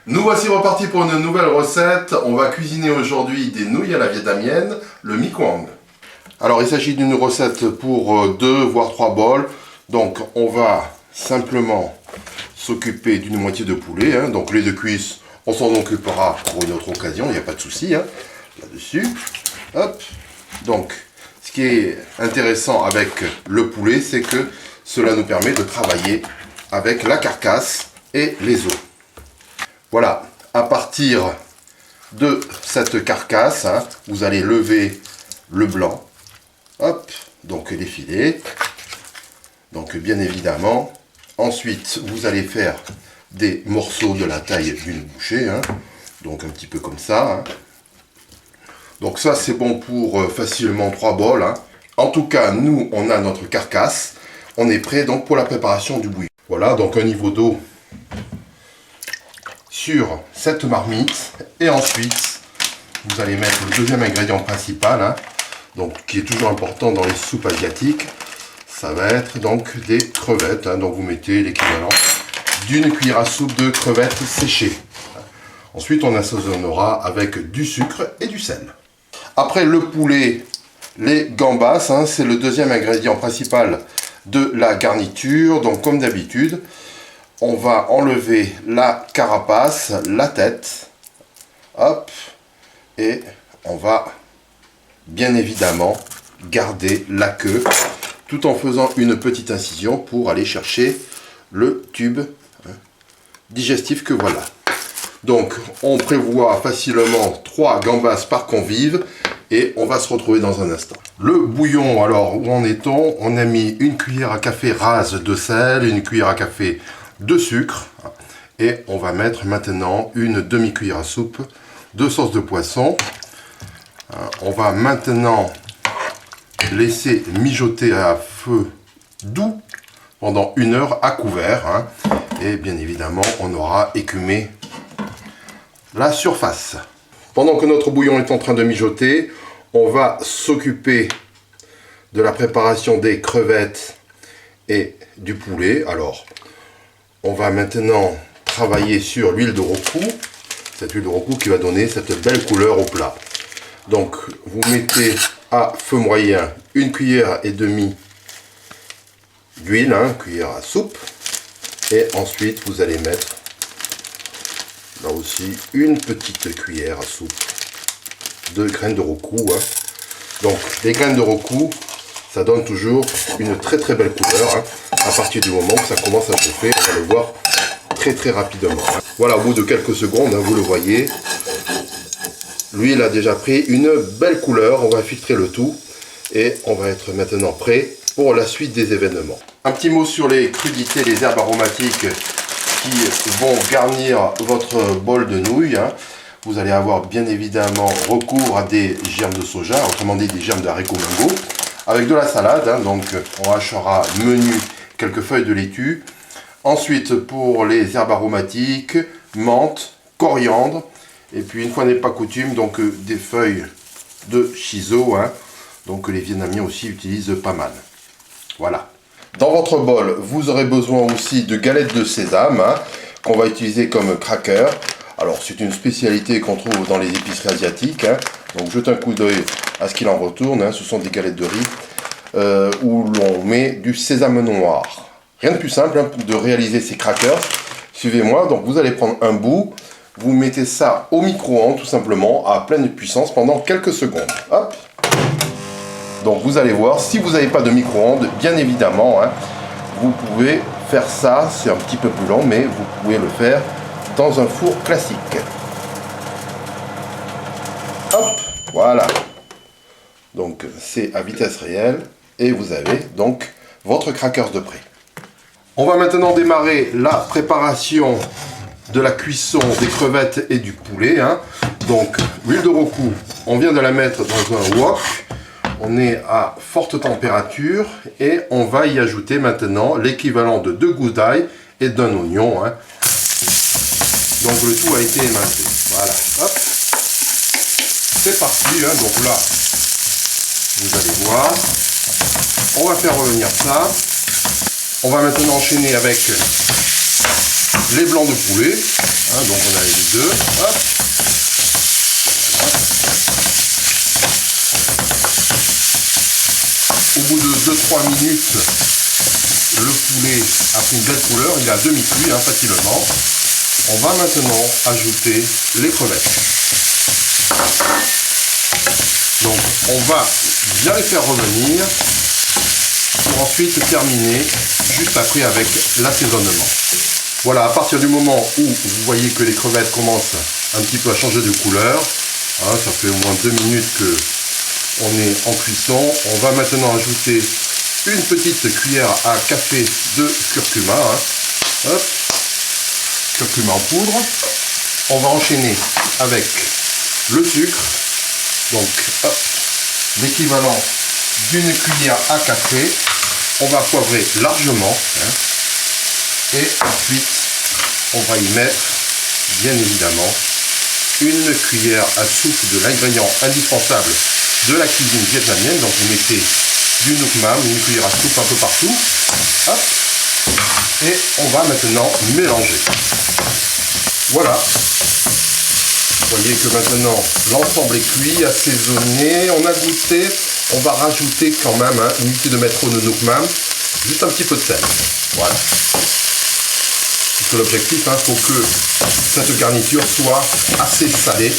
Nous voici repartis pour une nouvelle recette. On va cuisiner aujourd'hui des nouilles à la vietnamienne, le mi quang. Alors il s'agit d'une recette pour 2 voire 3 bols. Donc on va simplement s'occuper d'une moitié de poulet. Donc les 2 cuisses, on s'en occupera pour une autre occasion, il n'y a pas de souci là-dessus. Hop. Donc ce qui est intéressant avec le poulet, c'est que cela nous permet de travailler avec la carcasse et les os. Voilà, à partir de cette carcasse, vous allez lever le blanc, hop, donc les filets, donc bien évidemment. Ensuite, vous allez faire des morceaux de la taille d'une bouchée, donc un petit peu comme ça. Donc ça, c'est bon pour facilement 3 bols. En tout cas, nous, on a notre carcasse. On est prêt donc pour la préparation du bouillon. Voilà, donc un niveau d'eau sur cette marmite. Et ensuite, vous allez mettre le deuxième ingrédient principal, donc qui est toujours important dans les soupes asiatiques. Ça va être donc des crevettes. Donc vous mettez l'équivalent d'une cuillère à soupe de crevettes séchées. Ensuite, on assaisonnera avec du sucre et du sel. Après le poulet, les gambas, c'est le deuxième ingrédient principal de la garniture. Donc comme d'habitude, on va enlever la carapace, la tête, hop, et on va bien évidemment garder la queue, tout en faisant une petite incision pour aller chercher le tube digestif que voilà. Donc on prévoit facilement 3 gambas par convive et on va se retrouver dans un instant. Le bouillon, alors où en est-on? On a mis une cuillère à café rase de sel, une cuillère à café de sucre et on va mettre maintenant une demi-cuillère à soupe de sauce de poisson. On va maintenant laisser mijoter à feu doux pendant 1 heure à couvert et bien évidemment on aura écumé la surface. Pendant que notre bouillon est en train de mijoter, on va s'occuper de la préparation des crevettes et du poulet. Alors, on va maintenant travailler sur l'huile de rocoux. Cette huile de rocoux qui va donner cette belle couleur au plat. Donc, vous mettez à feu moyen 1,5 cuillère d'huile, cuillère à soupe. Et ensuite, vous allez mettre là aussi une petite cuillère à soupe de graines de rocoux. Donc les graines de rocoux, ça donne toujours une très très belle couleur. À partir du moment que ça commence à chauffer, on va le voir très rapidement. Voilà, au bout de quelques secondes, vous le voyez, l'huile a déjà pris une belle couleur. On va filtrer le tout et on va être maintenant prêt pour la suite des événements. Un petit mot sur les crudités, les herbes aromatiques qui vont garnir votre bol de nouilles. Vous allez avoir bien évidemment recours à des germes de soja, autrement dit des germes de haricots mango, avec de la salade. Donc on hachera menu quelques feuilles de laitue. Ensuite, pour les herbes aromatiques, menthe, coriandre, et puis une fois n'est pas coutume, donc des feuilles de shiso, donc les Vietnamiens aussi utilisent pas mal. Voilà. Dans votre bol, vous aurez besoin aussi de galettes de sésame qu'on va utiliser comme cracker. Alors c'est une spécialité qu'on trouve dans les épiceries asiatiques. Donc jetez un coup d'œil à ce qu'il en retourne. Ce sont des galettes de riz où l'on met du sésame noir. Rien de plus simple de réaliser ces crackers. Suivez-moi. Donc vous allez prendre un bout, vous mettez ça au micro-ondes tout simplement à pleine puissance pendant quelques secondes. Hop. Donc vous allez voir, si vous n'avez pas de micro-ondes, bien évidemment, vous pouvez faire ça, c'est un petit peu plus long, mais vous pouvez le faire dans un four classique. Hop, voilà. Donc c'est à vitesse réelle et vous avez donc votre crackers de prêt. On va maintenant démarrer la préparation de la cuisson des crevettes et du poulet. Donc l'huile de rocoux, on vient de la mettre dans un wok. On est à forte température et on va y ajouter maintenant l'équivalent de 2 gousses d'ail et d'un oignon. Donc le tout a été émincé. Voilà. Hop. C'est parti. Donc là, vous allez voir. On va faire revenir ça. On va maintenant enchaîner avec les blancs de poulet. Hein, donc on a les deux. Hop. Au bout de 2-3 minutes, le poulet a pris une belle couleur, il est à demi-cuit hein, facilement. On va maintenant ajouter les crevettes. Donc on va bien les faire revenir pour ensuite terminer juste après avec l'assaisonnement. Voilà, à partir du moment où vous voyez que les crevettes commencent un petit peu à changer de couleur, hein, ça fait au moins 2 minutes que on est en cuisson, on va maintenant ajouter une petite cuillère à café de curcuma, hein. Hop. Curcuma en poudre. On va enchaîner avec le sucre, donc l'équivalent d'une cuillère à café. On va poivrer largement hein. Et ensuite on va y mettre bien évidemment une cuillère à soupe de l'ingrédient indispensable de la cuisine vietnamienne. Donc vous mettez du nuoc mam, une cuillère à soupe un peu partout. Hop. Et on va maintenant mélanger. Voilà. Vous voyez que maintenant l'ensemble est cuit, assaisonné, on a goûté. On va rajouter quand même hein, une unité de maître de nuoc mam, juste un petit peu de sel. Voilà. Parce que l'objectif, il faut que cette garniture soit assez salée,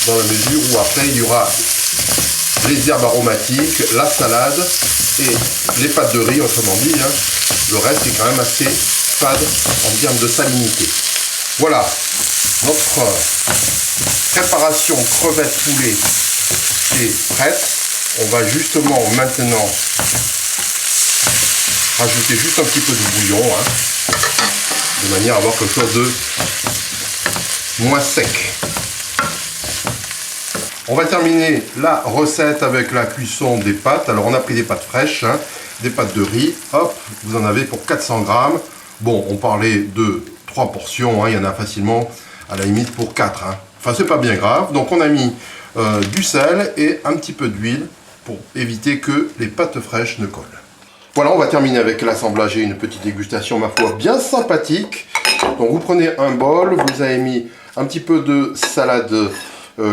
dans la mesure où après il y aura les herbes aromatiques, la salade et les pâtes de riz, autrement dit. Hein. Le reste est quand même assez fade en termes de salinité. Voilà, notre préparation crevette poulet est prête. On va justement maintenant rajouter juste un petit peu de bouillon, hein, de manière à avoir quelque chose de moins sec. On va terminer la recette avec la cuisson des pâtes. Alors on a pris des pâtes fraîches, hein, des pâtes de riz. Hop, vous en avez pour 400 grammes. Bon, on parlait de 3 portions, hein, il y en a facilement à la limite pour 4. Hein. Enfin, c'est pas bien grave. Donc on a mis du sel et un petit peu d'huile pour éviter que les pâtes fraîches ne collent. Voilà, on va terminer avec l'assemblage et une petite dégustation, ma foi, bien sympathique. Donc vous prenez un bol, vous avez mis un petit peu de salade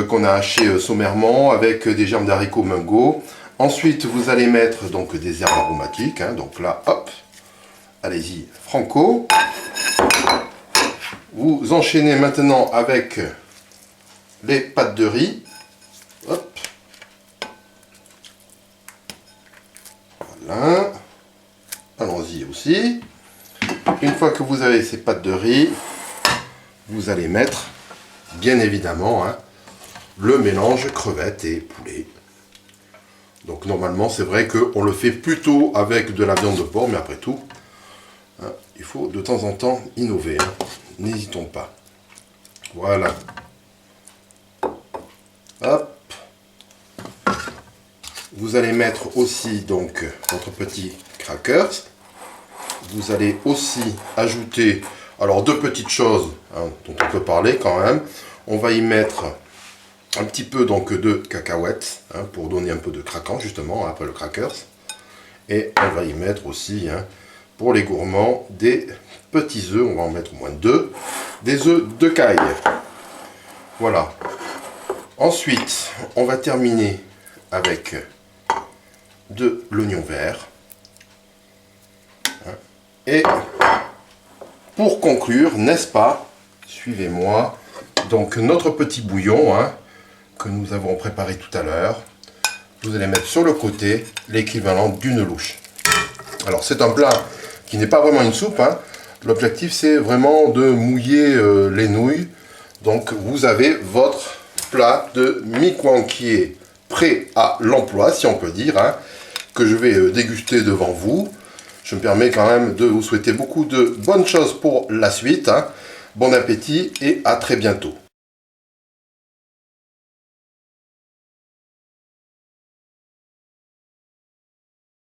qu'on a haché sommairement avec des germes d'haricots mungo. Ensuite, vous allez mettre donc des herbes aromatiques. Hein, donc là, hop, allez-y, franco. Vous enchaînez maintenant avec les pâtes de riz. Hop. Voilà. Allons-y aussi. Une fois que vous avez ces pâtes de riz, vous allez mettre, bien évidemment, hein, le mélange crevettes et poulet. Donc normalement, c'est vrai qu'on le fait plutôt avec de la viande de porc, mais après tout, hein, il faut de temps en temps innover. Hein. N'hésitons pas. Voilà. Hop. Vous allez mettre aussi donc votre petit crackers. Vous allez aussi ajouter, alors 2 petites choses hein, dont on peut parler quand même. On va y mettre un petit peu donc de cacahuètes hein, pour donner un peu de craquant justement après le crackers. Et on va y mettre aussi hein, pour les gourmands des petits œufs. On va en mettre au moins 2, des œufs de caille. Voilà. Ensuite, on va terminer avec de l'oignon vert. Et pour conclure, n'est-ce pas, suivez-moi, donc notre petit bouillon hein, que nous avons préparé tout à l'heure. Vous allez mettre sur le côté l'équivalent d'une louche. Alors c'est un plat qui n'est pas vraiment une soupe. Hein. L'objectif c'est vraiment de mouiller les nouilles. Donc vous avez votre plat de mi kwang qui est prêt à l'emploi, si on peut dire, hein, que je vais déguster devant vous. Je me permets quand même de vous souhaiter beaucoup de bonnes choses pour la suite. Hein. Bon appétit et à très bientôt.